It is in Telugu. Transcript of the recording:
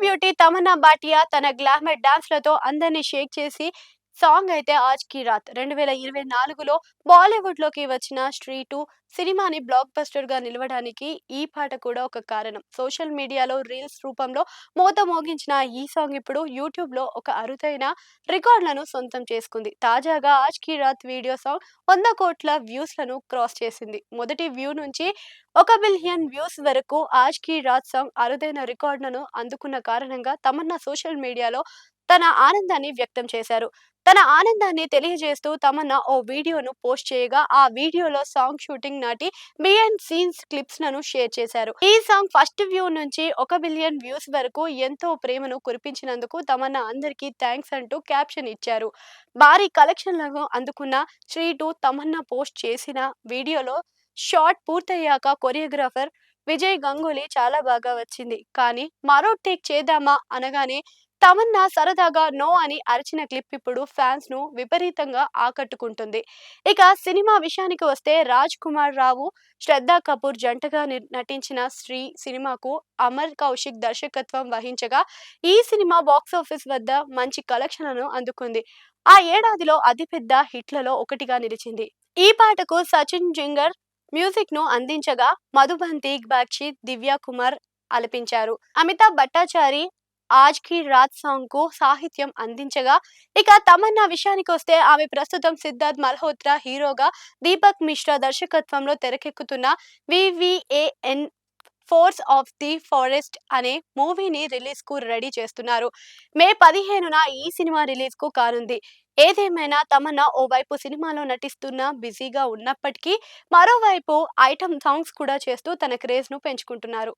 బ్యూటీ తమన్నా భాటియా తన గ్లామర్ డాన్స్‌లతో అందరిని షేక్ చేసి సాంగ్ అయితే 'ఆజ్ కీ రాత్' 2024లో బాలీవుడ్‌లోకి వచ్చిన 'స్త్రీ 2' సినిమాని బ్లాక్ బస్టర్‌గా నిలవడానికి ఈ పాట కూడా ఒక కారణం. సోషల్ మీడియాలో రీల్స్ రూపంలో మోత మోగించిన ఈ సాంగ్ ఇప్పుడు యూట్యూబ్‌లో ఒక అరుదైన రికార్డులను సొంతం చేసుకుంది. తాజాగా 'ఆజ్ కీ రాత్' వీడియో సాంగ్ 100,00,00,000 వ్యూస్‌లను క్రాస్ చేసింది. మొదటి వ్యూ నుంచి 1 బిలియన్ వ్యూస్ వరకు 'ఆజ్ కీ రాత్' సాంగ్ అరుదైన రికార్డులను అందుకున్న కారణంగా తమన్నా సోషల్ మీడియాలో తన ఆనందాన్ని వ్యక్తం చేశారు. తన ఆనందాన్ని తెలియజేస్తూ తమన్నా ఓ వీడియోను పోస్ట్ చేయగా, ఆ వీడియోలో సాంగ్ షూటింగ్ నాటి బిహైండ్ సీన్స్ క్లిప్స్‌లను షేర్ చేశారు. ఈ సాంగ్ ఫస్ట్ వ్యూ నుంచి 1 బిలియన్ వ్యూస్ వరకు ఎంతో ప్రేమను కురిపించినందుకు తమన్నా అందరికీ థాంక్స్ అంటూ క్యాప్షన్ ఇచ్చారు. భారీ కలెక్షన్లను అందుకున్న 'స్త్రీ 2' తమన్నా పోస్ట్ చేసిన వీడియోలో షాట్ పూర్తయ్యాక కొరియోగ్రాఫర్ విజయ్ గంగూలీ చాలా బాగా వచ్చింది. కానీ మరో టేక్ చేద్దామా అనగానే తమన్నా సరదాగా నో అని అరిచిన క్లిప్ ఇప్పుడు ఫ్యాన్స్ ను విపరీతంగా ఆకట్టుకుంటుంది. ఇక సినిమా విషయానికి వస్తే రాజ్ కుమార్ రావు, శ్రద్ధా కపూర్ జంటగా నటించిన 'స్త్రీ' సినిమాకు అమర్ కౌశిక్ దర్శకత్వం వహించగా ఈ సినిమా బాక్సాఫీస్ వద్ద మంచి కలెక్షన్లను అందుకుంది. ఆ ఏడాదిలో అతిపెద్ద హిట్లలో ఒకటిగా నిలిచింది. ఈ పాటకు సచిన్ జింగర్ మ్యూజిక్ ను అందించగా మధుబంతి బాగ్చి, దివ్య కుమార్ ఆలపించారు. అమితాబ్ భట్టాచారి 'ఆజ్ కీ రాత్' సాంగ్ కు సాహిత్యం అందించగా, ఇక తమన్నా విషయానికొస్తే ఆమె ప్రస్తుతం సిద్ధార్థ్ మల్హోత్రా హీరోగా, దీపక్ మిశ్రా దర్శకత్వంలో తెరకెక్కుతున్న 'వివిఏఎన్ ఫోర్స్ ఆఫ్ ది ఫారెస్ట్' అనే మూవీని రిలీజ్ కు రెడీ చేస్తున్నారు. మే 15న ఈ సినిమా రిలీజ్ కు కానుంది. ఏదేమైనా తమన్నా ఓవైపు సినిమాలో నటిస్తున్న బిజీగా ఉన్నప్పటికీ, మరోవైపు ఐటమ్ సాంగ్స్ కూడా చేస్తూ తన క్రేజ్ ను పెంచుకుంటున్నారు.